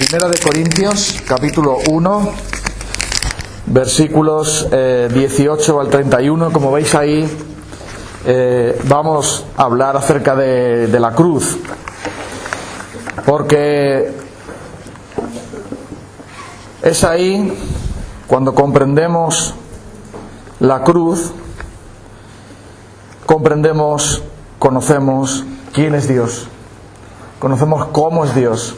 Primera de Corintios, capítulo 1, versículos 18 al 31. Como veis ahí, vamos a hablar acerca de la cruz, porque es ahí cuando comprendemos la cruz, conocemos quién es Dios, conocemos cómo es Dios,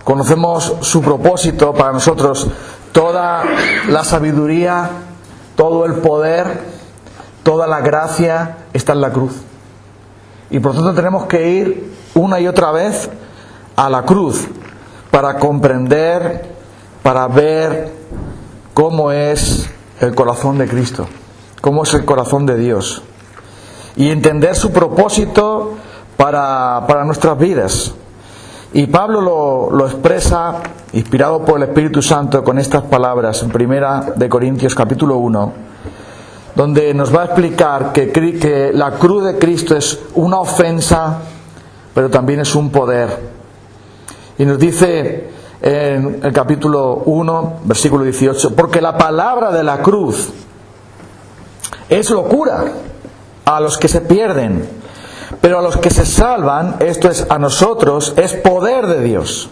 conocemos su propósito para nosotros. Toda la sabiduría, todo el poder, toda la gracia está en la cruz. Y por lo tanto tenemos que ir una y otra vez a la cruz para comprender, para ver cómo es el corazón de Cristo, cómo es el corazón de Dios, y entender su propósito para nuestras vidas. Y Pablo lo expresa, inspirado por el Espíritu Santo, con estas palabras en Primera de Corintios capítulo 1, donde nos va a explicar que la cruz de Cristo es una ofensa, pero también es un poder. Y nos dice en el capítulo 1, versículo 18, porque la palabra de la cruz es locura a los que se pierden, pero a los que se salvan, esto es, a nosotros, es poder de Dios.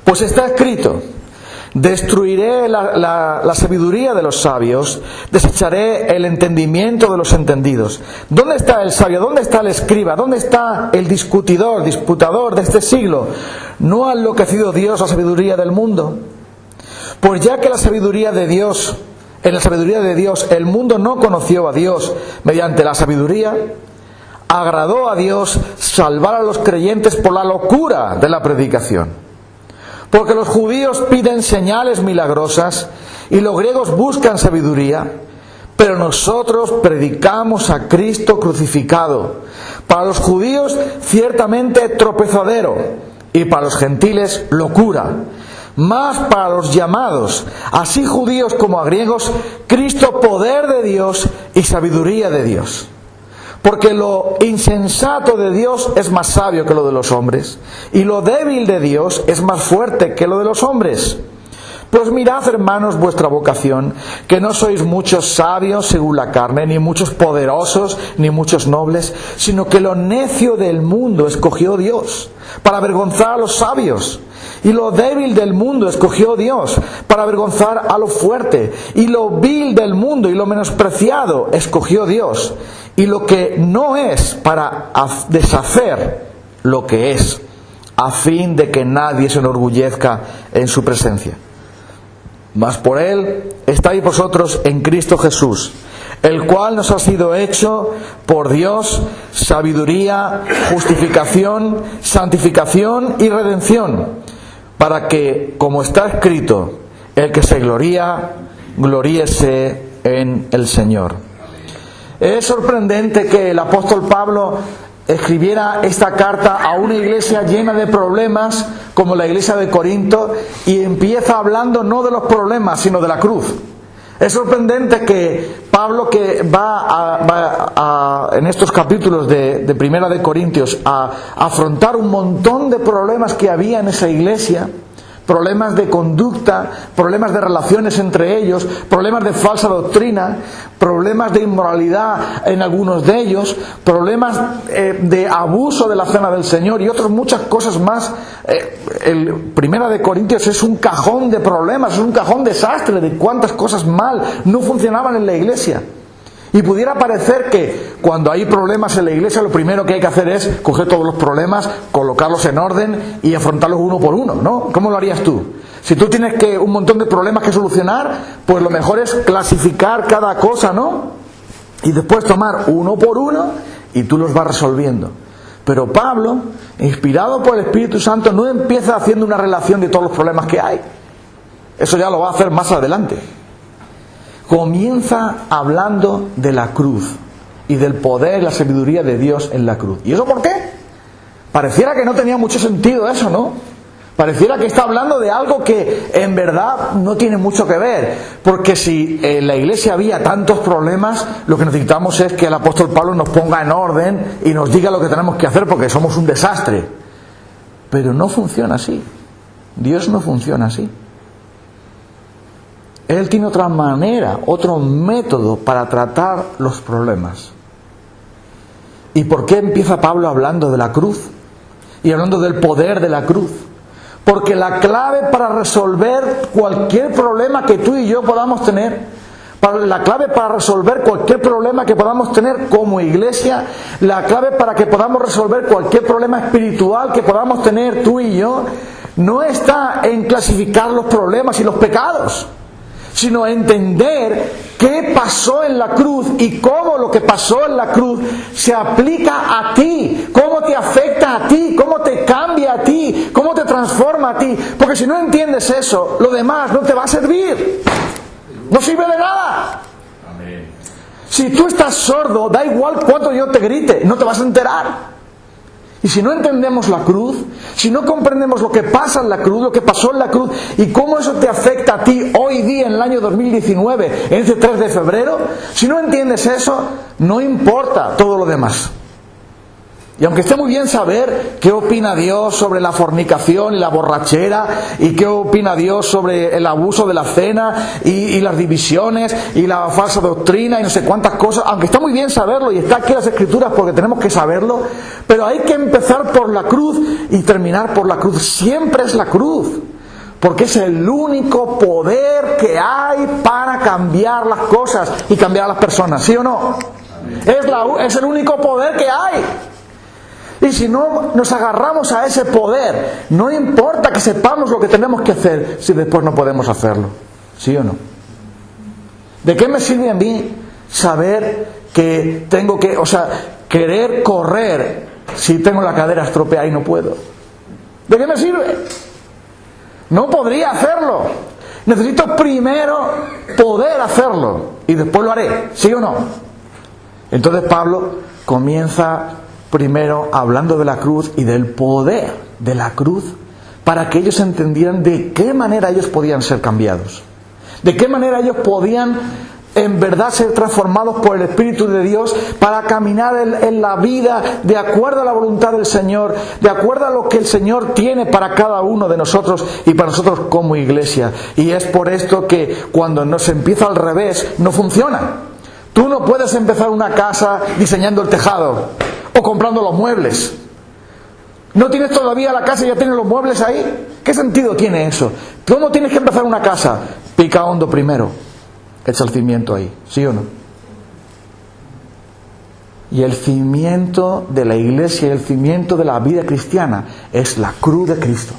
Pues está escrito: destruiré la sabiduría de los sabios, desecharé el entendimiento de los entendidos. ¿Dónde está el sabio? ¿Dónde está el escriba? ¿Dónde está el disputador de este siglo? ¿No ha enloquecido Dios la sabiduría del mundo? Pues ya que en la sabiduría de Dios el mundo no conoció a Dios mediante la sabiduría, agradó a Dios salvar a los creyentes por la locura de la predicación. Porque los judíos piden señales milagrosas y los griegos buscan sabiduría, pero nosotros predicamos a Cristo crucificado, para los judíos ciertamente tropezadero y para los gentiles locura, mas para los llamados, así judíos como a griegos, Cristo poder de Dios y sabiduría de Dios. Porque lo insensato de Dios es más sabio que lo de los hombres, y lo débil de Dios es más fuerte que lo de los hombres. Pues mirad, hermanos, vuestra vocación, que no sois muchos sabios según la carne, ni muchos poderosos, ni muchos nobles, sino que lo necio del mundo escogió Dios, para avergonzar a los sabios. Y lo débil del mundo escogió Dios, para avergonzar a lo fuerte. Y lo vil del mundo y lo menospreciado escogió Dios, y lo que no es, para deshacer lo que es, a fin de que nadie se enorgullezca en su presencia. Mas por Él estáis vosotros en Cristo Jesús, el cual nos ha sido hecho por Dios sabiduría, justificación, santificación y redención, para que, como está escrito, el que se gloría, gloríese en el Señor. Es sorprendente que el apóstol Pablo escribiera esta carta a una iglesia llena de problemas como la iglesia de Corinto, y empieza hablando no de los problemas sino de la cruz. Es sorprendente que Pablo, que va en estos capítulos de Primera de Corintios a afrontar un montón de problemas que había en esa iglesia, problemas de conducta, problemas de relaciones entre ellos, problemas de falsa doctrina, problemas de inmoralidad en algunos de ellos, problemas de abuso de la cena del Señor y otras muchas cosas más. El Primera de Corintios es un cajón de problemas, es un cajón desastre de cuántas cosas mal no funcionaban en la iglesia. Y pudiera parecer que cuando hay problemas en la iglesia lo primero que hay que hacer es coger todos los problemas, colocarlos en orden y afrontarlos uno por uno, ¿no? ¿Cómo lo harías tú? Si tú tienes un montón de problemas que solucionar, pues lo mejor es clasificar cada cosa, ¿no? Y después tomar uno por uno y tú los vas resolviendo. Pero Pablo, inspirado por el Espíritu Santo, no empieza haciendo una relación de todos los problemas que hay. Eso ya lo va a hacer más adelante. Comienza hablando de la cruz y del poder y la sabiduría de Dios en la cruz. ¿Y eso por qué? Pareciera que no tenía mucho sentido eso, ¿no? Pareciera que está hablando de algo que en verdad no tiene mucho que ver. Porque si en la iglesia había tantos problemas, lo que necesitamos es que el apóstol Pablo nos ponga en orden y nos diga lo que tenemos que hacer, porque somos un desastre. Pero no funciona así. Dios no funciona así. Él tiene otra manera, otro método para tratar los problemas. ¿Y por qué empieza Pablo hablando de la cruz? Y hablando del poder de la cruz. Porque la clave para resolver cualquier problema que tú y yo podamos tener, la clave para resolver cualquier problema que podamos tener como iglesia, la clave para que podamos resolver cualquier problema espiritual que podamos tener tú y yo, no está en clasificar los problemas y los pecados, sino entender qué pasó en la cruz y cómo lo que pasó en la cruz se aplica a ti, cómo te afecta a ti, cómo te cambia a ti, cómo te transforma a ti. Porque si no entiendes eso, lo demás no te va a servir. No sirve de nada. Amén. Si tú estás sordo, da igual cuánto yo te grite, no te vas a enterar. Y si no entendemos la cruz, si no comprendemos lo que pasa en la cruz, lo que pasó en la cruz y cómo eso te afecta a ti hoy día en el año 2019, en este 3 de febrero, si no entiendes eso, no importa todo lo demás. Y aunque esté muy bien saber qué opina Dios sobre la fornicación y la borrachera, y qué opina Dios sobre el abuso de la cena y las divisiones y la falsa doctrina y no sé cuántas cosas, aunque está muy bien saberlo y está aquí en las Escrituras porque tenemos que saberlo, pero hay que empezar por la cruz y terminar por la cruz. Siempre es la cruz, porque es el único poder que hay para cambiar las cosas y cambiar a las personas, ¿sí o no? Es el único poder que hay. Y si no nos agarramos a ese poder, no importa que sepamos lo que tenemos que hacer si después no podemos hacerlo. ¿Sí o no? ¿De qué me sirve a mí saber que tengo que, querer correr si tengo la cadera estropeada y no puedo? ¿De qué me sirve? No podría hacerlo. Necesito primero poder hacerlo y después lo haré. ¿Sí o no? Entonces Pablo comienza primero hablando de la cruz y del poder de la cruz para que ellos entendieran de qué manera ellos podían ser cambiados, de qué manera ellos podían en verdad ser transformados por el Espíritu de Dios para caminar en la vida de acuerdo a la voluntad del Señor, de acuerdo a lo que el Señor tiene para cada uno de nosotros y para nosotros como iglesia. Y es por esto que cuando nos empieza al revés no funciona. Tú no puedes empezar una casa diseñando el tejado o comprando los muebles. ¿No tienes todavía la casa y ya tienes los muebles ahí? ¿Qué sentido tiene eso? ¿Cómo tienes que empezar una casa? Pica hondo primero, echa el cimiento ahí, ¿sí o no? Y el cimiento de la iglesia y el cimiento de la vida cristiana es la cruz de Cristo.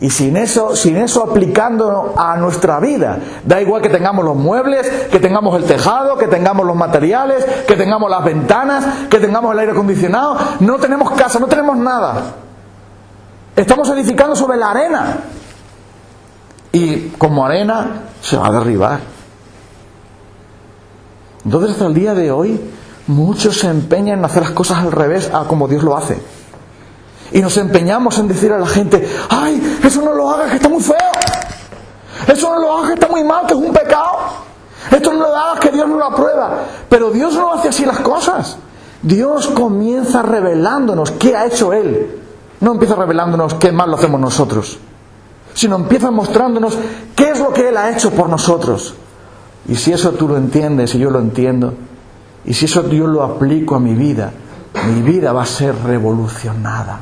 Y sin eso aplicando a nuestra vida, da igual que tengamos los muebles, que tengamos el tejado, que tengamos los materiales, que tengamos las ventanas, que tengamos el aire acondicionado, no tenemos casa, no tenemos nada. Estamos edificando sobre la arena. Y como arena se va a derribar. Entonces hasta el día de hoy muchos se empeñan en hacer las cosas al revés a como Dios lo hace. Y nos empeñamos en decir a la gente: ¡ay, eso no lo hagas, que está muy feo! ¡Eso no lo hagas, que está muy mal, que es un pecado! ¡Esto no lo hagas, que Dios no lo aprueba! Pero Dios no hace así las cosas. Dios comienza revelándonos qué ha hecho Él. No empieza revelándonos qué mal lo hacemos nosotros, sino empieza mostrándonos qué es lo que Él ha hecho por nosotros. Y si eso tú lo entiendes y yo lo entiendo, y si eso yo lo aplico a mi vida va a ser revolucionada.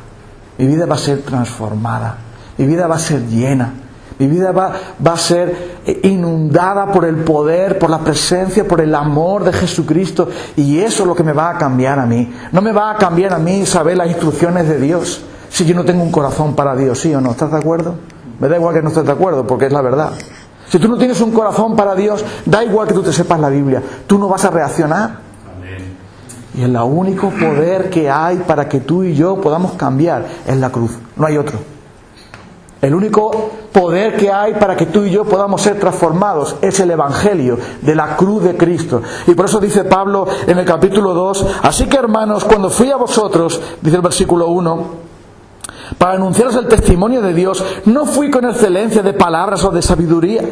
Mi vida va a ser transformada, mi vida va a ser llena, mi vida va a ser inundada por el poder, por la presencia, por el amor de Jesucristo, y eso es lo que me va a cambiar a mí. No me va a cambiar a mí saber las instrucciones de Dios si yo no tengo un corazón para Dios, ¿sí o no? ¿Estás de acuerdo? Me da igual que no estés de acuerdo, porque es la verdad. Si tú no tienes un corazón para Dios, da igual que tú te sepas la Biblia, tú no vas a reaccionar. Y el único poder que hay para que tú y yo podamos cambiar es la cruz, no hay otro. El único poder que hay para que tú y yo podamos ser transformados es el Evangelio de la cruz de Cristo. Y por eso dice Pablo en el capítulo 2: así que, hermanos, cuando fui a vosotros, dice el versículo 1, para anunciaros el testimonio de Dios, no fui con excelencia de palabras o de sabiduría,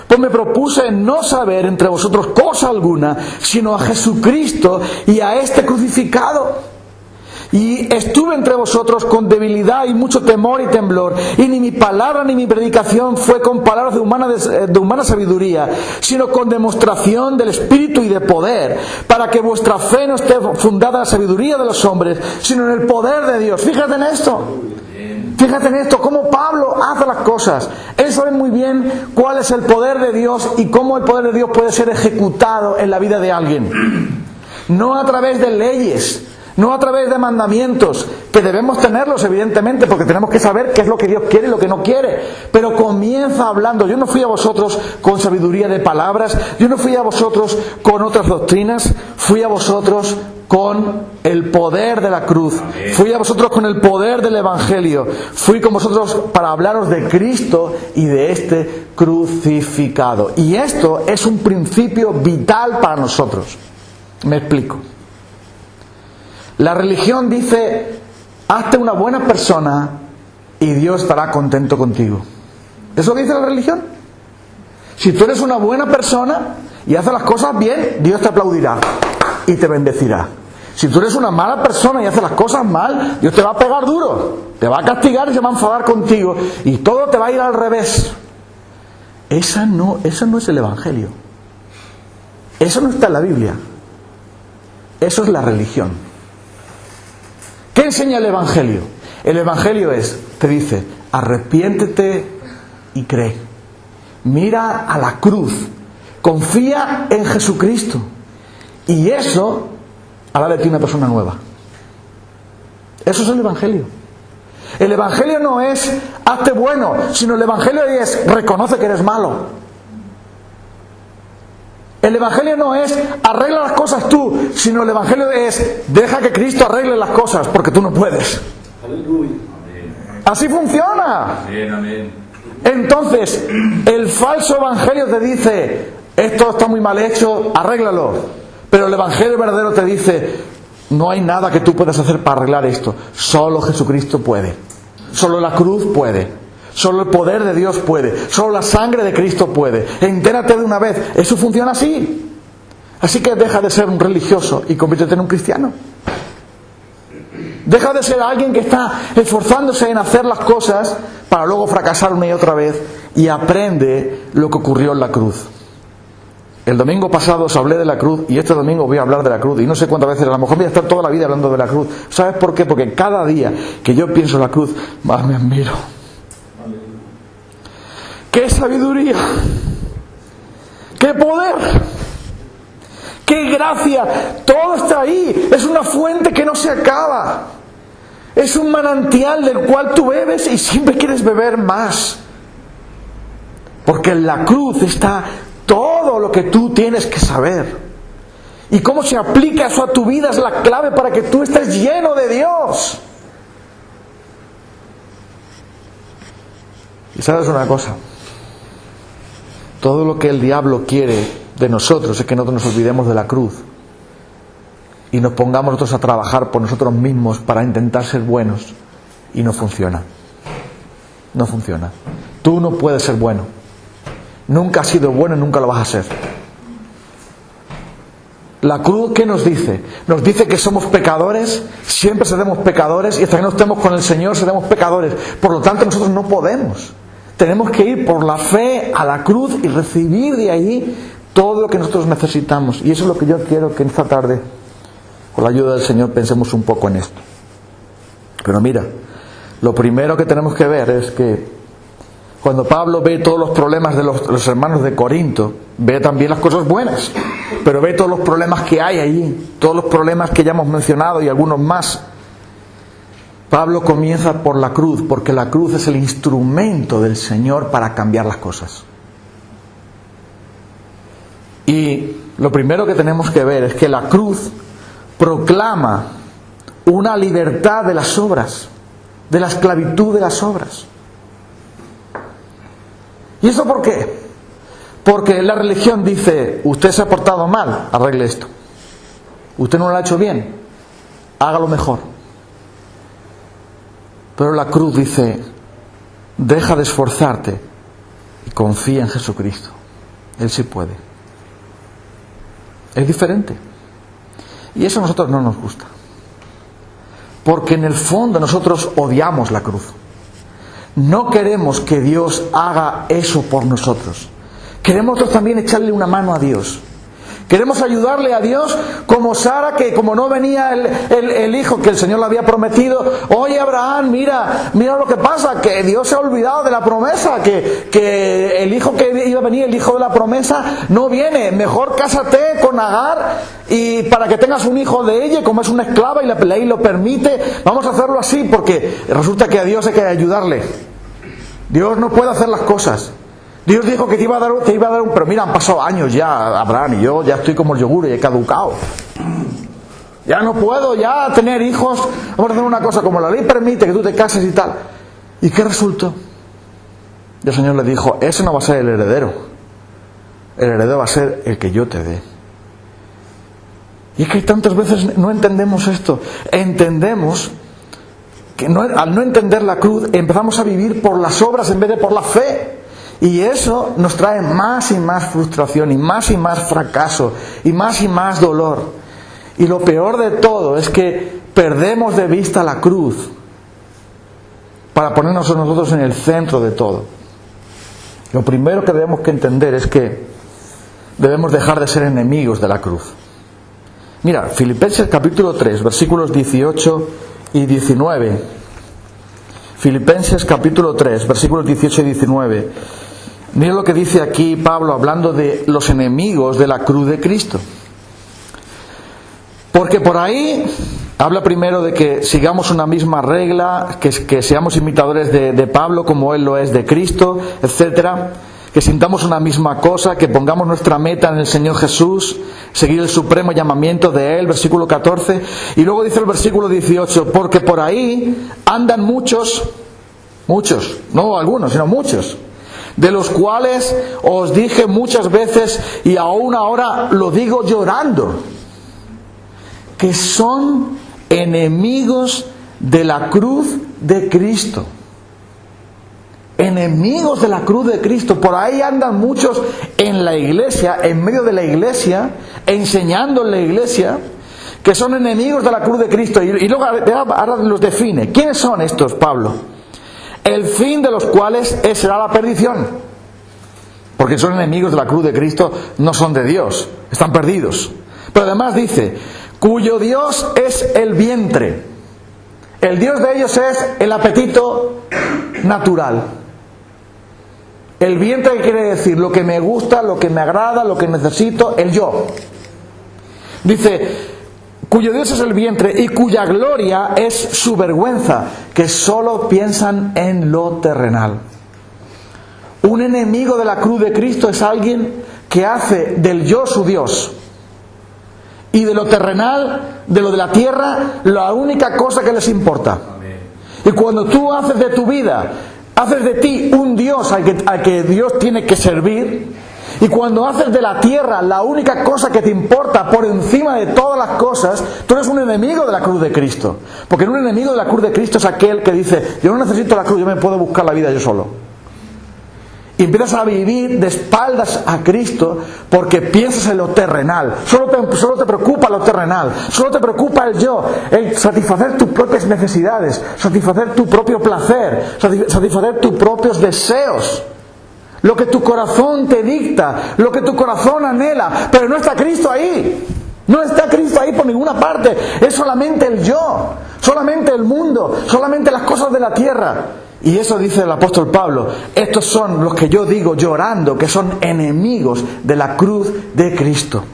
pues me propuse no saber entre vosotros cosa alguna, sino a Jesucristo y a este crucificado. Y estuve entre vosotros con debilidad y mucho temor y temblor, y ni mi palabra ni mi predicación fue con palabras de humana sabiduría, sino con demostración del Espíritu y de poder, para que vuestra fe no esté fundada en la sabiduría de los hombres, sino en el poder de Dios. Fíjate en esto. Fíjate en esto, cómo Pablo hace las cosas. Él sabe muy bien cuál es el poder de Dios y cómo el poder de Dios puede ser ejecutado en la vida de alguien. No a través de leyes, no a través de mandamientos, que debemos tenerlos evidentemente, porque tenemos que saber qué es lo que Dios quiere y lo que no quiere. Pero comienza hablando. Yo no fui a vosotros con sabiduría de palabras, yo no fui a vosotros con otras doctrinas, fui a vosotros con el poder de la cruz, fui a vosotros con el poder del Evangelio, fui con vosotros para hablaros de Cristo y de este crucificado. Y esto es un principio vital para nosotros. Me explico. La religión dice: hazte una buena persona y Dios estará contento contigo. ¿Eso dice la religión? Si tú eres una buena persona y haces las cosas bien, Dios te aplaudirá y te bendecirá. Si tú eres una mala persona y haces las cosas mal, Dios te va a pegar duro, te va a castigar y se va a enfadar contigo y todo te va a ir al revés. Eso no es el Evangelio. Eso no está en la Biblia. Eso es la religión. ¿Qué enseña el Evangelio? El Evangelio te dice: arrepiéntete y cree. Mira a la cruz. Confía en Jesucristo. Y eso hará de ti una persona nueva. Eso es el Evangelio. El Evangelio no es hazte bueno, sino el Evangelio es reconoce que eres malo. El Evangelio no es arregla las cosas tú, sino el Evangelio es deja que Cristo arregle las cosas porque tú no puedes. Así funciona. Entonces, el falso Evangelio te dice: esto está muy mal hecho, arréglalo. Pero el Evangelio verdadero te dice: no hay nada que tú puedas hacer para arreglar esto. Solo Jesucristo puede. Solo la cruz puede. Solo el poder de Dios puede. Solo la sangre de Cristo puede. Entérate de una vez. Eso funciona así. Así que deja de ser un religioso y conviértete en un cristiano. Deja de ser alguien que está esforzándose en hacer las cosas para luego fracasar una y otra vez, y aprende lo que ocurrió en la cruz. El domingo pasado os hablé de la cruz y este domingo voy a hablar de la cruz, y no sé cuántas veces, a lo mejor voy a estar toda la vida hablando de la cruz. ¿Sabes por qué? Porque cada día que yo pienso en la cruz, más me admiro. ¡Qué sabiduría! ¡Qué poder! ¡Qué gracia! Todo está ahí. Es una fuente que no se acaba. Es un manantial del cual tú bebes y siempre quieres beber más. Porque en la cruz está todo lo que tú tienes que saber. Y cómo se aplica eso a tu vida es la clave para que tú estés lleno de Dios. Y sabes una cosa, todo lo que el diablo quiere de nosotros es que nosotros nos olvidemos de la cruz y nos pongamos nosotros a trabajar por nosotros mismos para intentar ser buenos, y no funciona. No funciona. Tú no puedes ser bueno. Nunca has sido bueno y nunca lo vas a ser. La cruz, ¿qué nos dice? Nos dice que somos pecadores, siempre seremos pecadores, y hasta que no estemos con el Señor seremos pecadores. Por lo tanto, nosotros no podemos. Tenemos que ir por la fe a la cruz y recibir de ahí todo lo que nosotros necesitamos. Y eso es lo que yo quiero que esta tarde, con la ayuda del Señor, pensemos un poco en esto. Pero mira, lo primero que tenemos que ver es que cuando Pablo ve todos los problemas de los hermanos de Corinto, ve también las cosas buenas, pero ve todos los problemas que hay allí, todos los problemas que ya hemos mencionado y algunos más. Pablo comienza por la cruz, porque la cruz es el instrumento del Señor para cambiar las cosas. Y lo primero que tenemos que ver es que la cruz proclama una libertad de las obras, de la esclavitud de las obras. ¿Y eso por qué? Porque la religión dice: usted se ha portado mal, arregle esto. Usted no lo ha hecho bien, hágalo mejor. Pero la cruz dice: deja de esforzarte y confía en Jesucristo. Él sí puede. Es diferente. Y eso a nosotros no nos gusta. Porque en el fondo nosotros odiamos la cruz. No queremos que Dios haga eso por nosotros. Queremos nosotros también echarle una mano a Dios. Queremos ayudarle a Dios como Sara, que como no venía el hijo que el Señor le había prometido, oye Abraham, mira lo que pasa, que Dios se ha olvidado de la promesa, que el hijo que iba a venir, el hijo de la promesa, no viene, mejor cásate con Agar y para que tengas un hijo de ella, como es una esclava y la ley lo permite, vamos a hacerlo así, porque resulta que a Dios hay que ayudarle. Dios no puede hacer las cosas. Dios dijo que te iba a dar un... Pero mira, han pasado años ya, Abraham, y yo ya estoy como el yogur y he caducado. Ya no puedo ya tener hijos. Vamos a hacer una cosa, como la ley permite que tú te cases y tal. ¿Y qué resultó? Y el Señor le dijo, ese no va a ser el heredero. El heredero va a ser el que yo te dé. Y es que tantas veces no entendemos esto. Entendemos que al no entender la cruz, empezamos a vivir por las obras en vez de por la fe. Y eso nos trae más y más frustración y más fracaso y más dolor. Y lo peor de todo es que perdemos de vista la cruz para ponernos nosotros en el centro de todo. Lo primero que debemos que entender es que debemos dejar de ser enemigos de la cruz. Mira, Filipenses capítulo 3, versículos 18 y 19. Filipenses capítulo 3, versículos 18 y 19. Mira lo que dice aquí Pablo hablando de los enemigos de la cruz de Cristo. Porque por ahí habla primero de que sigamos una misma regla, que seamos imitadores de Pablo como él lo es de Cristo, etcétera. Que sintamos una misma cosa, que pongamos nuestra meta en el Señor Jesús, seguir el supremo llamamiento de Él, versículo 14. Y luego dice el versículo 18, porque por ahí andan muchos, no algunos, sino muchos, de los cuales os dije muchas veces y aún ahora lo digo llorando, que son enemigos de la cruz de Cristo. Enemigos de la cruz de Cristo. Por ahí andan muchos en la iglesia, en medio de la iglesia, enseñando en la iglesia, que son enemigos de la cruz de Cristo. Y luego ahora los define. ¿Quiénes son estos, Pablo? El fin de los cuales será la perdición. Porque son enemigos de la cruz de Cristo, no son de Dios, están perdidos. Pero además dice, cuyo Dios es el vientre. El Dios de ellos es el apetito natural. El vientre quiere decir lo que me gusta, lo que me agrada, lo que necesito, el yo. Dice, cuyo Dios es el vientre y cuya gloria es su vergüenza, que solo piensan en lo terrenal. Un enemigo de la cruz de Cristo es alguien que hace del yo su Dios. Y de lo terrenal, de lo de la tierra, la única cosa que les importa. Y cuando tú haces de tu vida, haces de ti un Dios al que Dios tiene que servir, y cuando haces de la tierra la única cosa que te importa por encima de todas las cosas, tú eres un enemigo de la cruz de Cristo. Porque un enemigo de la cruz de Cristo es aquel que dice, yo no necesito la cruz, yo me puedo buscar la vida yo solo. Y empiezas a vivir de espaldas a Cristo porque piensas en lo terrenal. Solo te preocupa lo terrenal. Solo te preocupa el yo. El satisfacer tus propias necesidades. Satisfacer tu propio placer. Satisfacer tus propios deseos. Lo que tu corazón te dicta. Lo que tu corazón anhela. Pero no está Cristo ahí. No está Cristo ahí por ninguna parte. Es solamente el yo. Solamente el mundo. Solamente las cosas de la tierra. Y eso dice el apóstol Pablo, estos son los que yo digo llorando, que son enemigos de la cruz de Cristo.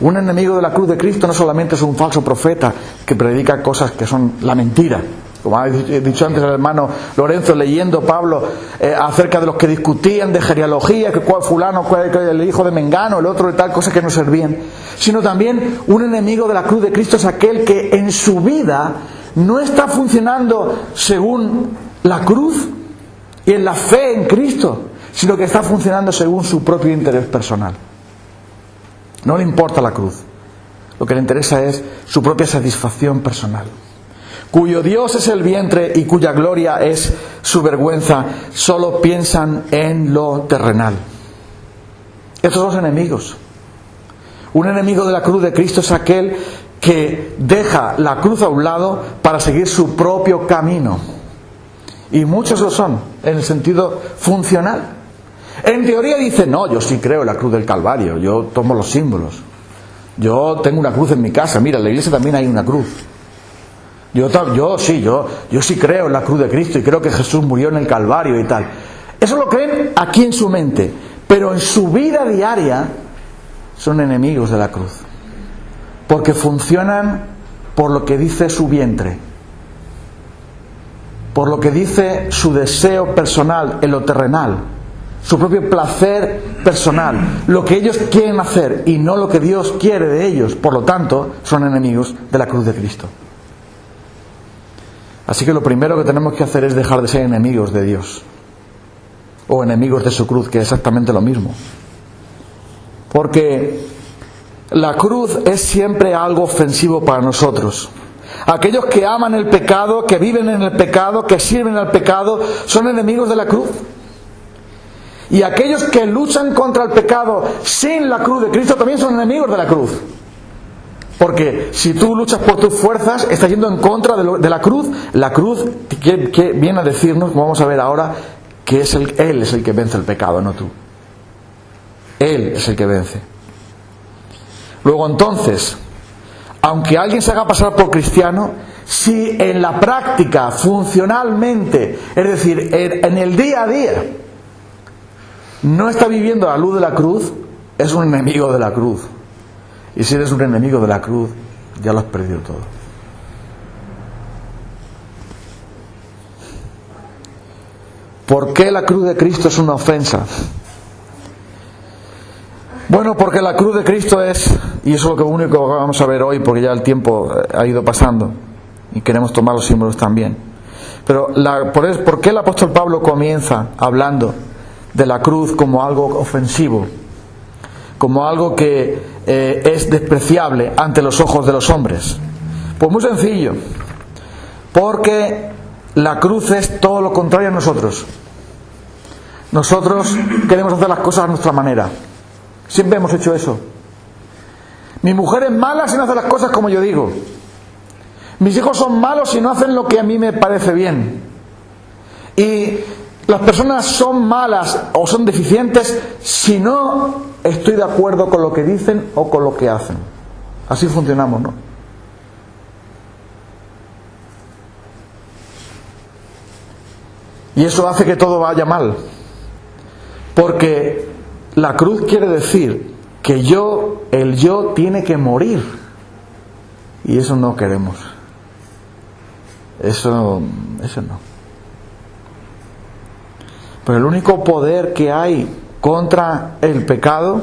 Un enemigo de la cruz de Cristo no solamente es un falso profeta que predica cosas que son la mentira. Como ha dicho antes el hermano Lorenzo, leyendo Pablo acerca de los que discutían de genealogía, que cuál fulano, cuál el hijo de Mengano, el otro de tal, cosas que no servían. Sino también un enemigo de la cruz de Cristo es aquel que en su vida no está funcionando según la cruz y en la fe en Cristo, sino que está funcionando según su propio interés personal. No le importa la cruz, lo que le interesa es su propia satisfacción personal. Cuyo Dios es el vientre y cuya gloria es su vergüenza, solo piensan en lo terrenal. Estos son los enemigos. Un enemigo de la cruz de Cristo es aquel que deja la cruz a un lado para seguir su propio camino. Y muchos lo son, en el sentido funcional. En teoría dicen, no, yo sí creo en la cruz del Calvario, yo tomo los símbolos. Yo tengo una cruz en mi casa, mira, en la iglesia también hay una cruz. Yo sí creo en la cruz de Cristo y creo que Jesús murió en el Calvario y tal. Eso lo creen aquí en su mente, pero en su vida diaria son enemigos de la cruz. Porque funcionan por lo que dice su vientre, por lo que dice su deseo personal en lo terrenal, su propio placer personal, lo que ellos quieren hacer y no lo que Dios quiere de ellos. Por lo tanto, son enemigos de la cruz de Cristo. Así que lo primero que tenemos que hacer es dejar de ser enemigos de Dios, o enemigos de su cruz, que es exactamente lo mismo. Porque la cruz es siempre algo ofensivo para nosotros. Aquellos que aman el pecado, que viven en el pecado, que sirven al pecado, son enemigos de la cruz. Y aquellos que luchan contra el pecado sin la cruz de Cristo también son enemigos de la cruz. Porque si tú luchas por tus fuerzas, estás yendo en contra de la cruz. La cruz que viene a decirnos, como vamos a ver ahora, que Él es el que vence el pecado, no tú. Él es el que vence. Luego entonces, aunque alguien se haga pasar por cristiano, si en la práctica, funcionalmente, es decir, en el día a día, no está viviendo a la luz de la cruz, es un enemigo de la cruz. Y si eres un enemigo de la cruz, ya lo has perdido todo. ¿Por qué la cruz de Cristo es una ofensa? Bueno, porque la cruz de Cristo es, y eso es lo único que vamos a ver hoy, porque ya el tiempo ha ido pasando y queremos tomar los símbolos también. Pero ¿por qué el apóstol Pablo comienza hablando de la cruz como algo ofensivo, como algo que es despreciable ante los ojos de los hombres? Pues muy sencillo, porque la cruz es todo lo contrario a nosotros. Nosotros queremos hacer las cosas a nuestra manera. Siempre hemos hecho eso. Mi mujer es mala si no hace las cosas como yo digo. Mis hijos son malos si no hacen lo que a mí me parece bien. Y las personas son malas o son deficientes si no estoy de acuerdo con lo que dicen o con lo que hacen. Así funcionamos, ¿no? Y eso hace que todo vaya mal. Porque la cruz quiere decir que el yo tiene que morir. Y eso no queremos. Eso no. Pero el único poder que hay contra el pecado,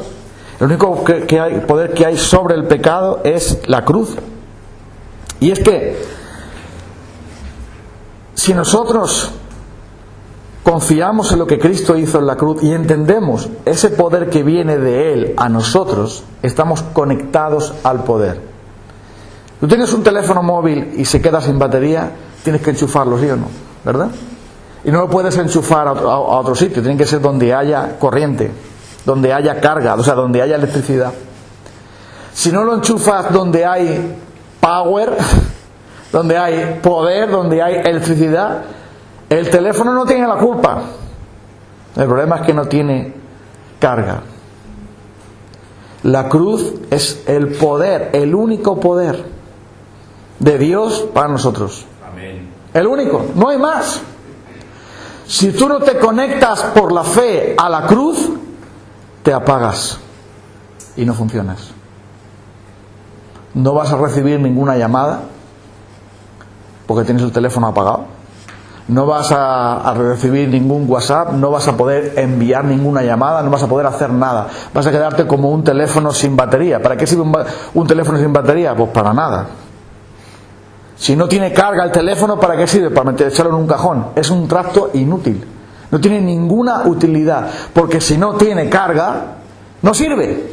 el único poder que hay sobre el pecado es la cruz. Y es que si nosotros confiamos en lo que Cristo hizo en la cruz y entendemos ese poder que viene de Él a nosotros, estamos conectados al poder. Tú tienes un teléfono móvil y se queda sin batería, tienes que enchufarlo, ¿sí o no? ¿Verdad? Y no lo puedes enchufar a otro sitio, tiene que ser donde haya corriente, donde haya carga, o sea, donde haya electricidad. Si no lo enchufas donde hay power, donde hay poder, donde hay electricidad, el teléfono no tiene la culpa. El problema es que no tiene carga. La cruz es el poder, el único poder de Dios para nosotros. Amén. El único, no hay más. Si tú no te conectas por la fe a la cruz, te apagas y no funcionas. No vas a recibir ninguna llamada porque tienes el teléfono apagado. No vas a recibir ningún WhatsApp, no vas a poder enviar ninguna llamada, no vas a poder hacer nada. Vas a quedarte como un teléfono sin batería. ¿Para qué sirve un teléfono sin batería? Pues para nada. Si no tiene carga el teléfono, ¿para qué sirve? Para echarlo en un cajón. Es un tracto inútil. No tiene ninguna utilidad. Porque si no tiene carga, no sirve.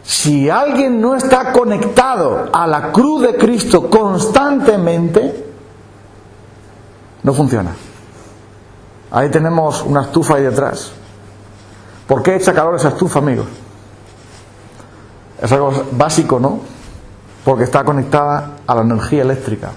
Si alguien no está conectado a la cruz de Cristo constantemente, no funciona. Ahí tenemos una estufa ahí detrás. ¿Por qué echa calor esa estufa, amigos? Es algo básico, ¿no? porque está conectada a la energía eléctrica.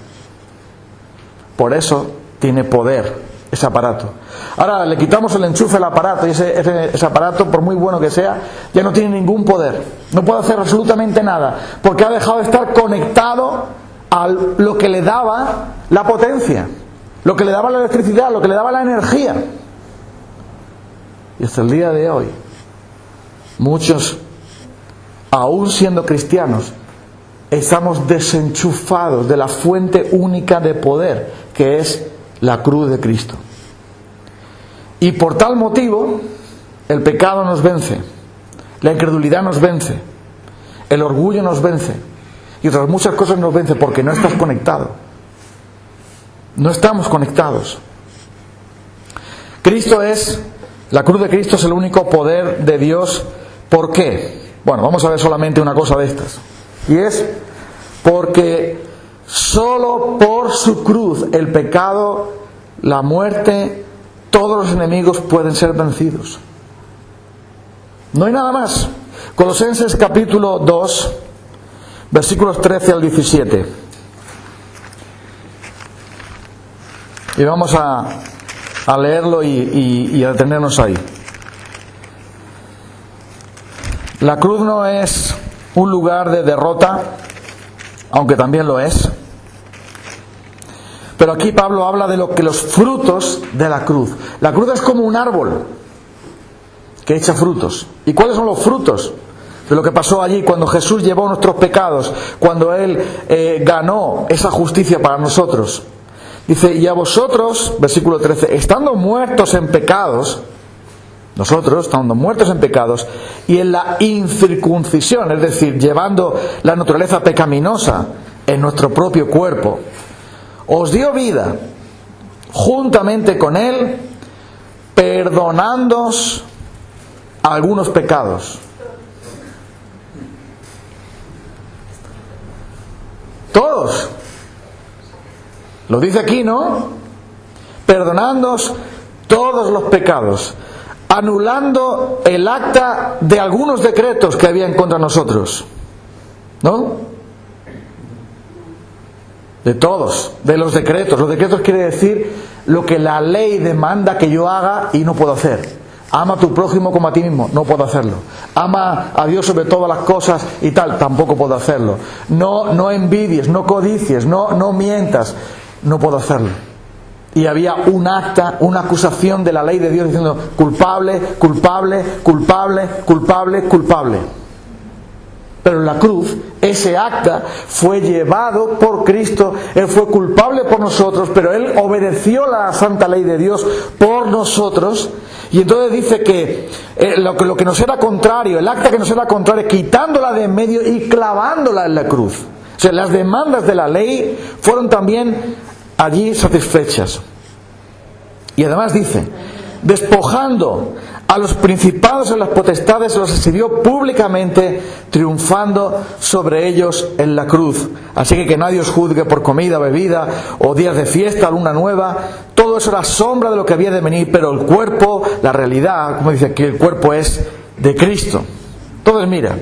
Por eso tiene poder ese aparato. Ahora le quitamos el enchufe al aparato y ese aparato, por muy bueno que sea, ya no tiene ningún poder. No puede hacer absolutamente nada, porque ha dejado de estar conectado a lo que le daba la potencia, lo que le daba la electricidad, lo que le daba la energía. Y hasta el día de hoy, muchos, aún siendo cristianos, estamos desenchufados de la fuente única de poder, que es la cruz de Cristo. Y por tal motivo, el pecado nos vence, la incredulidad nos vence, el orgullo nos vence, y otras muchas cosas nos vence, porque no estás conectado. No estamos conectados. La cruz de Cristo es el único poder de Dios. ¿Por qué? Bueno, vamos a ver solamente una cosa de estas. Y es porque solo por su cruz, el pecado, la muerte, todos los enemigos pueden ser vencidos. No hay nada más. Colosenses capítulo 2, versículos 13 al 17. Y vamos a leerlo y a detenernos ahí. La cruz no es un lugar de derrota, aunque también lo es. Pero aquí Pablo habla de los frutos de la cruz. La cruz es como un árbol que echa frutos. ¿Y cuáles son los frutos de lo que pasó allí cuando Jesús llevó nuestros pecados, cuando Él ganó esa justicia para nosotros? Dice, y a vosotros, versículo 13, estando muertos en pecados, nosotros, estando muertos en pecados, y en la incircuncisión, es decir, llevando la naturaleza pecaminosa en nuestro propio cuerpo, os dio vida juntamente con Él, perdonándoos algunos pecados. Todos. Lo dice aquí, ¿no? Perdonándoos todos los pecados, anulando el acta de algunos decretos que había en contra de nosotros. ¿No? De todos, de los decretos. Los decretos quiere decir lo que la ley demanda que yo haga y no puedo hacer. Ama a tu prójimo como a ti mismo, no puedo hacerlo. Ama a Dios sobre todas las cosas y tal, tampoco puedo hacerlo. No envidies, no codicies, no mientas, no puedo hacerlo. Y había un acta, una acusación de la ley de Dios diciendo culpable, culpable, culpable, culpable, culpable. Pero en la cruz, ese acta fue llevado por Cristo. Él fue culpable por nosotros, pero Él obedeció la santa ley de Dios por nosotros. Y entonces dice que lo que nos era contrario, el acta que nos era contrario, quitándola de en medio y clavándola en la cruz. O sea, las demandas de la ley fueron también allí satisfechas. Y además dice, despojando a los principados y las potestades, los exhibió públicamente, triunfando sobre ellos en la cruz. Así que nadie os juzgue por comida, bebida, o días de fiesta, luna nueva. Todo eso era sombra de lo que había de venir, pero el cuerpo, la realidad, como dice aquí, el cuerpo es de Cristo. Entonces mira,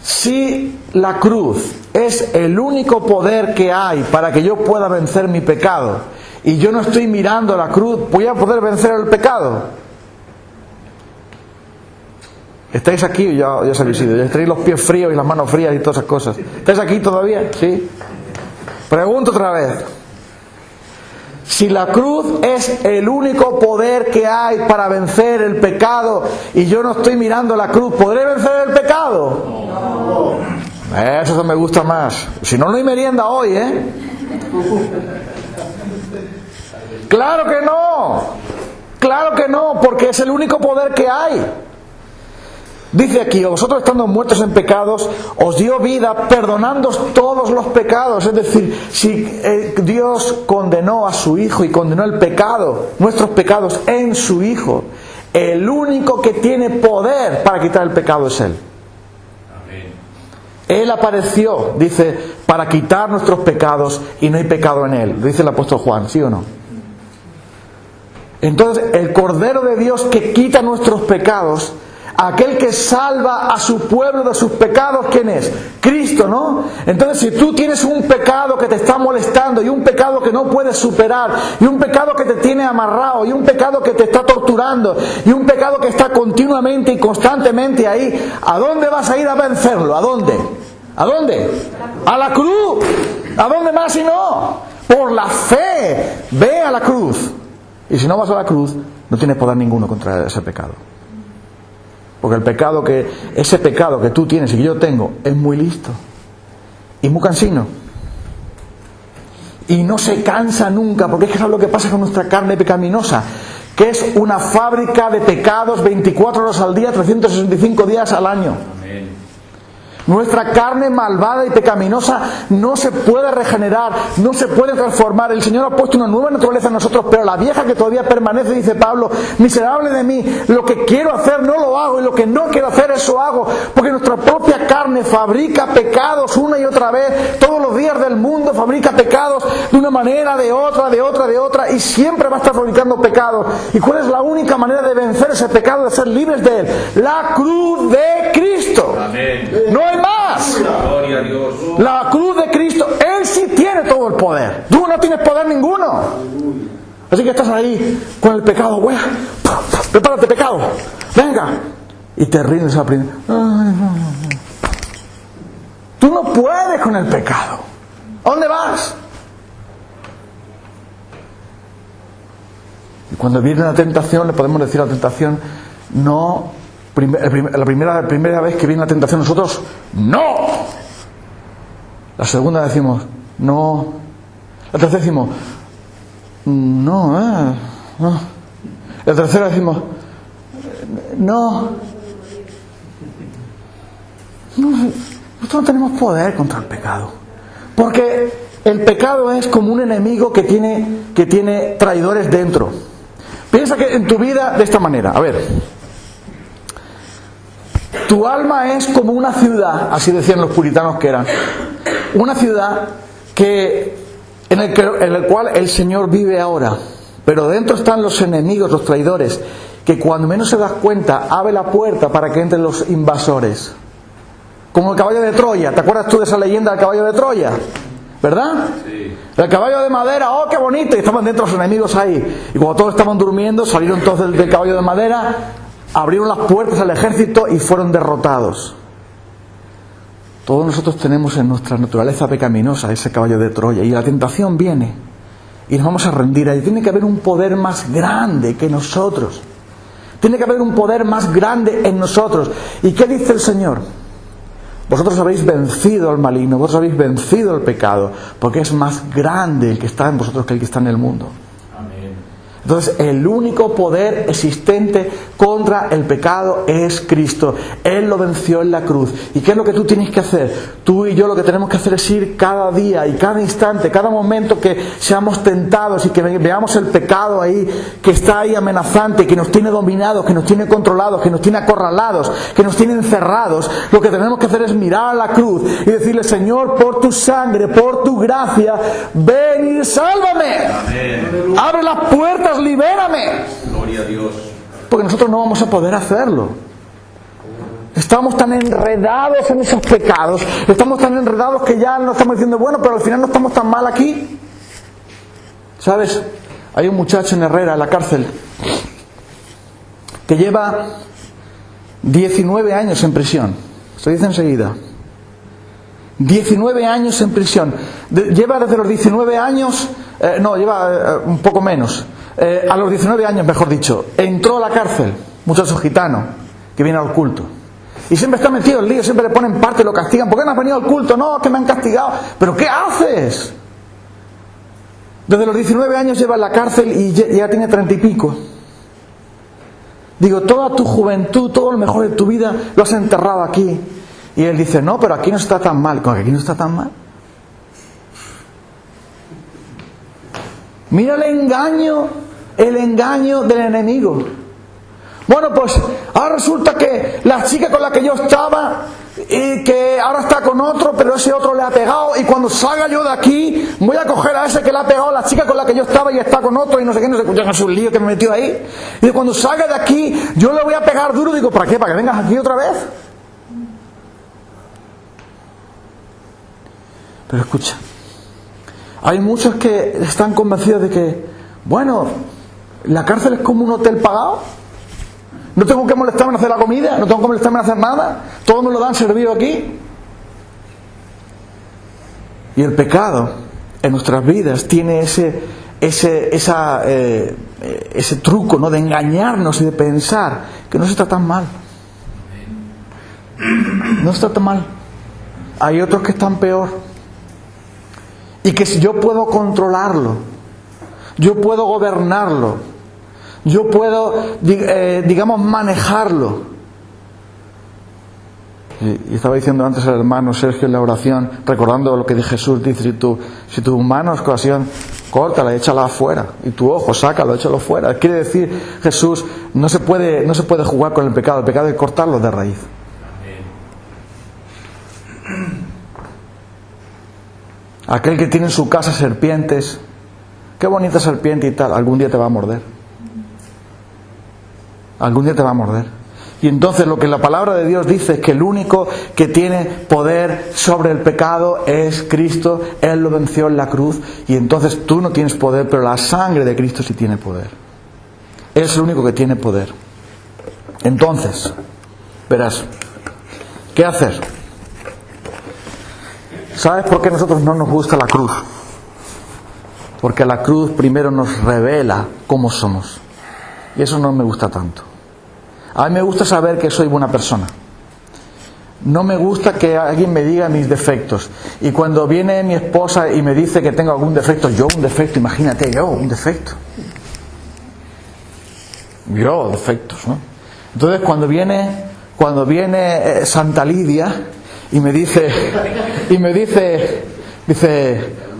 si la cruz es el único poder que hay para que yo pueda vencer mi pecado, y yo no estoy mirando la cruz, voy a poder vencer el pecado. ¿Estáis aquí? Ya os habéis ido. Ya tenéis los pies fríos y las manos frías y todas esas cosas. ¿Estáis aquí todavía? ¿Sí? Pregunto otra vez. Si la cruz es el único poder que hay para vencer el pecado y yo no estoy mirando la cruz, ¿podré vencer el pecado? No. Eso me gusta más. Si no, no hay merienda hoy, ¿eh? Claro que no. Claro que no, porque es el único poder que hay. Dice aquí, vosotros estando muertos en pecados, os dio vida perdonándoos todos los pecados. Es decir, si Dios condenó a su Hijo y condenó el pecado, nuestros pecados en su Hijo, el único que tiene poder para quitar el pecado es Él. Amén. Él apareció, dice, para quitar nuestros pecados y no hay pecado en Él. Lo dice el apóstol Juan, ¿sí o no? Entonces, el Cordero de Dios que quita nuestros pecados aquel que salva a su pueblo de sus pecados, ¿quién es? Cristo, ¿no? Entonces, si tú tienes un pecado que te está molestando, y un pecado que no puedes superar, y un pecado que te tiene amarrado, y un pecado que te está torturando, y un pecado que está continuamente y constantemente ahí, ¿a dónde vas a ir a vencerlo? ¿A dónde? ¿A dónde? A la cruz. ¿A dónde más si no? Por la fe. Ve a la cruz. Y si no vas a la cruz, no tienes poder ninguno contra ese pecado. Porque ese pecado que tú tienes y que yo tengo es muy listo y muy cansino. Y no se cansa nunca, porque es que eso es lo que pasa con nuestra carne pecaminosa, que es una fábrica de pecados 24 horas al día, 365 días al año. Nuestra carne malvada y pecaminosa no se puede regenerar, no se puede transformar. El Señor ha puesto una nueva naturaleza en nosotros, pero la vieja que todavía permanece, dice Pablo, miserable de mí, lo que quiero hacer no lo hago, y lo que no quiero hacer eso hago, porque nuestra propia carne fabrica pecados una y otra vez, todos los días del mundo fabrica pecados de una manera, de otra, y siempre va a estar fabricando pecados. ¿Y cuál es la única manera de vencer ese pecado, de ser libres de él? La cruz de Cristo. Amén. No hay más. Gloria a Dios. La cruz de Cristo. Él sí tiene todo el poder. Tú no tienes poder ninguno. Así que estás ahí con el pecado. Bueno, prepárate, pecado. Venga. Y te rindes a la primera. Tú no puedes con el pecado. ¿A dónde vas? Y cuando viene la tentación, le podemos decir a la tentación, no. La primera vez que viene la tentación, nosotros, ¡no! La segunda decimos, ¡no! La tercera decimos, ¡no! No. La tercera decimos, ¡no! Nosotros no tenemos poder contra el pecado. Porque el pecado es como un enemigo que tiene traidores dentro. Piensa que en tu vida de esta manera, a ver. Tu alma es como una ciudad, así decían los puritanos que eran, una ciudad en el cual el Señor vive ahora, pero dentro están los enemigos, los traidores, que cuando menos se das cuenta, abre la puerta para que entren los invasores. Como el caballo de Troya, ¿te acuerdas tú de esa leyenda del caballo de Troya? ¿Verdad? Sí. El caballo de madera, ¡oh, qué bonito! Y estaban dentro los enemigos ahí. Y cuando todos estaban durmiendo, salieron todos del caballo de madera, abrieron las puertas al ejército y fueron derrotados. Todos nosotros tenemos en nuestra naturaleza pecaminosa ese caballo de Troya, y la tentación viene y nos vamos a rendir ahí. Tiene que haber un poder más grande que nosotros. Tiene que haber un poder más grande en nosotros. ¿Y qué dice el Señor? Vosotros habéis vencido al maligno, vosotros habéis vencido el pecado, porque es más grande el que está en vosotros que el que está en el mundo. Entonces, el único poder existente contra el pecado es Cristo. Él lo venció en la cruz. ¿Y qué es lo que tú tienes que hacer? Tú y yo lo que tenemos que hacer es ir cada día y cada instante, cada momento que seamos tentados y que veamos el pecado ahí, que está ahí amenazante, que nos tiene dominados, que nos tiene controlados, que nos tiene acorralados, que nos tiene encerrados. Lo que tenemos que hacer es mirar a la cruz y decirle, Señor, por tu sangre, por tu gracia, ven y sálvame. Amén. Abre las puertas, libérame. Gloria a Dios. Porque nosotros no vamos a poder hacerlo. Estamos tan enredados en esos pecados, estamos tan enredados que ya no estamos diciendo, bueno, pero al final no estamos tan mal aquí. ¿Sabes? Hay un muchacho en Herrera, en la cárcel, que lleva 19 años en prisión. Se dice enseguida. 19 años en prisión. Lleva desde los 19 años, lleva un poco menos. A los 19 años, mejor dicho, entró a la cárcel, muchacho gitano, que viene al culto. Y siempre está metido en lío, siempre le ponen parte y lo castigan. ¿Por qué no has venido al culto? No, que me han castigado. ¿Pero qué haces? Desde los 19 años lleva en la cárcel y ya tiene 30 y pico. Digo, toda tu juventud, todo lo mejor de tu vida lo has enterrado aquí. Y él dice, no, pero aquí no está tan mal. ¿Cómo que aquí no está tan mal? Mira el engaño del enemigo. Bueno, pues ahora resulta que la chica con la que yo estaba y que ahora está con otro, pero ese otro le ha pegado, y cuando salga yo de aquí voy a coger a ese que le ha pegado a la chica con la que yo estaba y está con otro y no sé qué, no sé qué, es un lío que me metió ahí. Y cuando salga de aquí yo le voy a pegar duro. Digo, ¿para qué? ¿Para que vengas aquí otra vez? Pero escucha, hay muchos que están convencidos de que, bueno, la cárcel es como un hotel pagado. No tengo que molestarme en hacer la comida, no tengo que molestarme en hacer nada, todo me lo dan servido aquí. Y el pecado en nuestras vidas tiene ese truco, ¿no?, de engañarnos y de pensar que no se está tan mal. No está tan mal. Hay otros que están peor. Y que si yo puedo controlarlo, yo puedo gobernarlo, yo puedo, digamos, manejarlo. Y estaba diciendo antes el hermano Sergio en la oración, recordando lo que Jesús dice: si tu mano es ocasión, córtala, échala afuera, y tu ojo, sácalo, échalo fuera. Quiere decir Jesús, no se puede jugar con el pecado hay que cortarlo de raíz. Aquel que tiene en su casa serpientes, qué bonita serpiente y tal, algún día te va a morder. Algún día te va a morder. Y entonces lo que la palabra de Dios dice es que el único que tiene poder sobre el pecado es Cristo. Él lo venció en la cruz. Y entonces tú no tienes poder, pero la sangre de Cristo sí tiene poder. Es el único que tiene poder. Entonces, verás, ¿qué hacer? ¿Sabes por qué a nosotros no nos gusta la cruz? Porque la cruz primero nos revela cómo somos. Y eso no me gusta tanto. A mí me gusta saber que soy buena persona. No me gusta que alguien me diga mis defectos. Y cuando viene mi esposa y me dice que tengo algún defecto, imagínate, yo un defecto. Yo, defectos, ¿no? Entonces cuando viene Santa Lidia y me dice,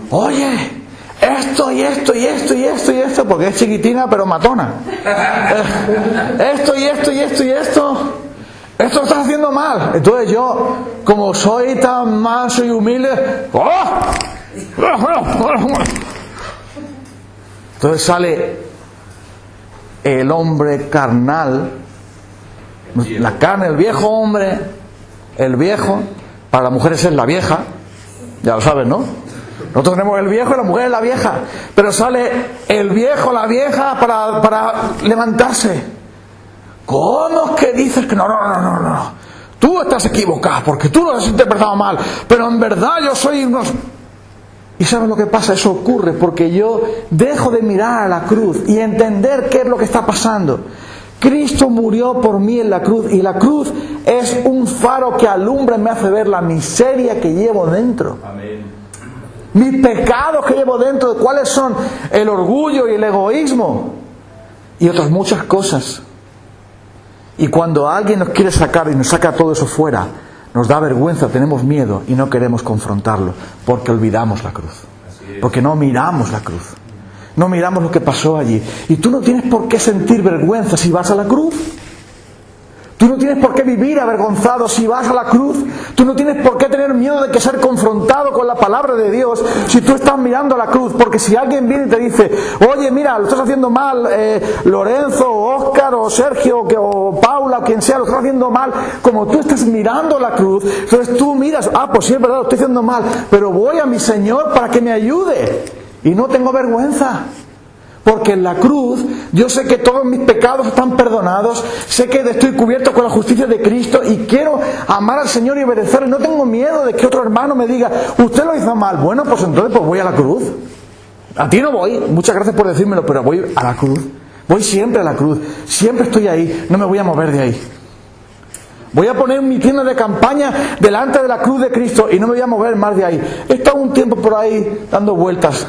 oye, esto y esto y esto y esto y esto, porque es chiquitina pero matona. Esto y esto y esto y esto lo estás haciendo mal. Entonces yo, como soy tan manso y humilde, entonces sale el hombre carnal, la carne, el viejo hombre, el viejo, para las mujeres es la vieja, ya lo sabes, ¿no? Nosotros tenemos el viejo y la mujer es la vieja, pero sale el viejo, la vieja para levantarse. ¿Cómo es que dices que no? Tú estás equivocado porque tú lo has interpretado mal, pero en verdad yo soy unos... ¿Y sabes lo que pasa? Eso ocurre porque yo dejo de mirar a la cruz y entender qué es lo que está pasando. Cristo murió por mí en la cruz, y la cruz es un faro que alumbra y me hace ver la miseria que llevo dentro. Amén. Mis pecados que llevo dentro, de cuáles son el orgullo y el egoísmo y otras muchas cosas. Y cuando alguien nos quiere sacar y nos saca todo eso fuera, nos da vergüenza, tenemos miedo y no queremos confrontarlo porque olvidamos la cruz, porque no miramos la cruz, no miramos lo que pasó allí. Y tú no tienes por qué sentir vergüenza si vas a la cruz. Tú no tienes por qué vivir avergonzado si vas a la cruz. Tú no tienes por qué tener miedo de que ser confrontado con la palabra de Dios si tú estás mirando a la cruz. Porque si alguien viene y te dice, oye, mira, lo estás haciendo mal, Lorenzo, o Óscar, o Sergio, o Paula, o quien sea, lo estás haciendo mal, como tú estás mirando la cruz, entonces tú miras, pues sí, es verdad, lo estoy haciendo mal, pero voy a mi Señor para que me ayude. Y no tengo vergüenza. Porque en la cruz yo sé que todos mis pecados están perdonados, sé que estoy cubierto con la justicia de Cristo y quiero amar al Señor y obedecerle. No tengo miedo de que otro hermano me diga, usted lo hizo mal. Bueno, pues entonces voy a la cruz. A ti no voy, muchas gracias por decírmelo, pero voy a la cruz. Voy siempre a la cruz, siempre estoy ahí, no me voy a mover de ahí. Voy a poner mi tienda de campaña delante de la cruz de Cristo y no me voy a mover más de ahí. He estado un tiempo por ahí dando vueltas,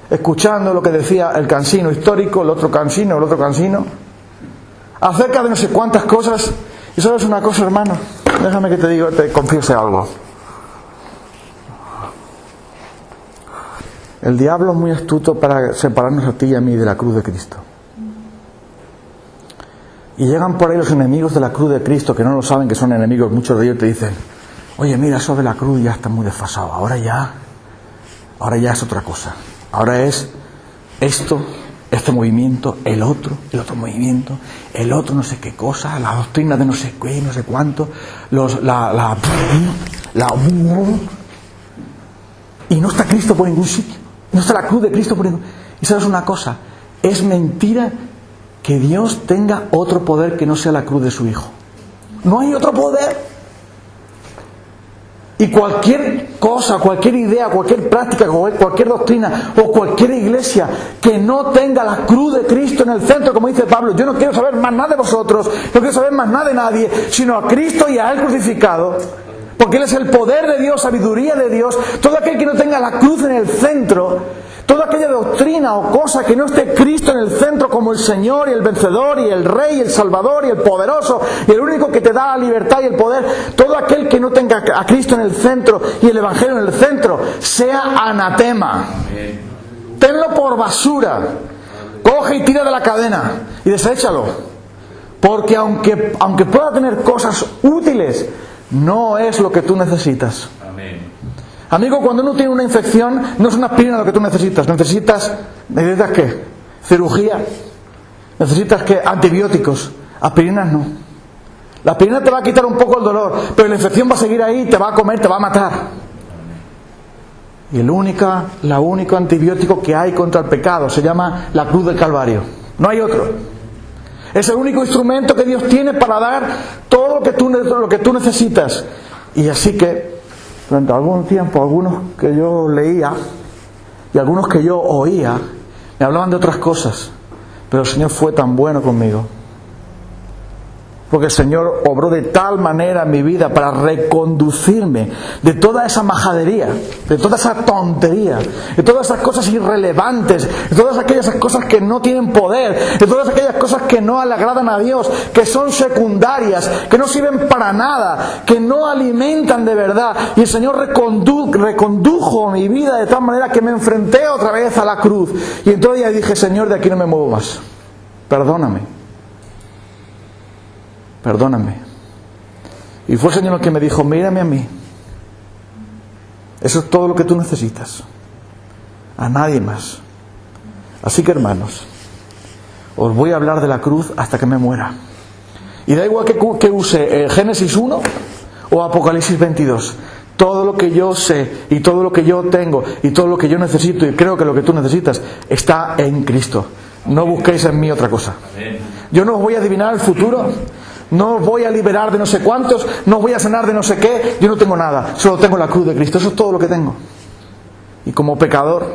escuchando lo que decía el cansino histórico, el otro cansino, acerca de no sé cuántas cosas. Y sabes una cosa, hermano, déjame que te diga, te confiese algo. El diablo es muy astuto para separarnos a ti y a mí de la cruz de Cristo. Y llegan por ahí los enemigos de la cruz de Cristo, que no lo saben que son enemigos, muchos de ellos te dicen, oye, mira, eso de la cruz ya está muy desfasado, ahora ya es otra cosa. Ahora es esto, este movimiento, el otro movimiento, el otro no sé qué cosa, la doctrina de no sé qué, no sé cuánto, y no está Cristo por ningún sitio, no está la cruz de Cristo por ningún sitio. Y sabes una cosa, es mentira que Dios tenga otro poder que no sea la cruz de su Hijo. No hay otro poder. Y cualquier cosa, cualquier idea, cualquier práctica, cualquier doctrina o cualquier iglesia que no tenga la cruz de Cristo en el centro, como dice Pablo, yo no quiero saber más nada de vosotros, no quiero saber más nada de nadie, sino a Cristo y a Él crucificado, porque Él es el poder de Dios, sabiduría de Dios. Todo aquel que no tenga la cruz en el centro, toda aquella doctrina o cosa que no esté Cristo en el centro como el Señor y el vencedor y el Rey y el Salvador y el poderoso y el único que te da la libertad y el poder, todo aquel que no tenga a Cristo en el centro y el Evangelio en el centro, sea anatema. Tenlo por basura. Coge y tira de la cadena y deséchalo. Porque aunque pueda tener cosas útiles, no es lo que tú necesitas. Amigo, cuando uno tiene una infección, no es una aspirina lo que tú necesitas. ¿Necesitas qué? Cirugía. ¿Necesitas qué? Antibióticos. Aspirinas no. La aspirina te va a quitar un poco el dolor, pero la infección va a seguir ahí, te va a comer, te va a matar. Y el único antibiótico que hay contra el pecado se llama la cruz del Calvario. No hay otro. Es el único instrumento que Dios tiene para dar todo lo que tú necesitas. Y así que durante algún tiempo, algunos que yo leía y algunos que yo oía me hablaban de otras cosas, pero el Señor fue tan bueno conmigo, porque el Señor obró de tal manera en mi vida para reconducirme de toda esa majadería, de toda esa tontería, de todas esas cosas irrelevantes, de todas aquellas cosas que no tienen poder, de todas aquellas cosas que no le agradan a Dios, que son secundarias, que no sirven para nada, que no alimentan de verdad. Y el Señor recondujo mi vida de tal manera que me enfrenté otra vez a la cruz. Y entonces ya dije, Señor, de aquí no me muevo más. Perdóname. Y fue el Señor el que me dijo, mírame a mí. Eso es todo lo que tú necesitas. A nadie más. Así que, hermanos, os voy a hablar de la cruz hasta que me muera. Y da igual que use Génesis 1 o Apocalipsis 22. Todo lo que yo sé y todo lo que yo tengo y todo lo que yo necesito, y creo que lo que tú necesitas, está en Cristo. No busquéis en mí otra cosa. Yo no os voy a adivinar el futuro. No os voy a liberar de no sé cuántos, no os voy a sanar de no sé qué. Yo no tengo nada, solo tengo la cruz de Cristo. Eso es todo lo que tengo. Y como pecador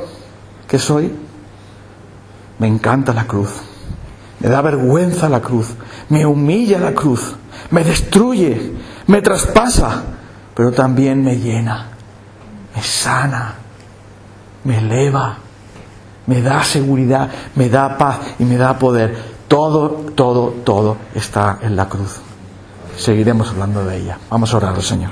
que soy, me encanta la cruz. Me da vergüenza la cruz. Me humilla la cruz. Me destruye. Me traspasa. Pero también me llena. Me sana. Me eleva. Me da seguridad. Me da paz y me da poder. Todo está en la cruz. Seguiremos hablando de ella. Vamos a orar al Señor.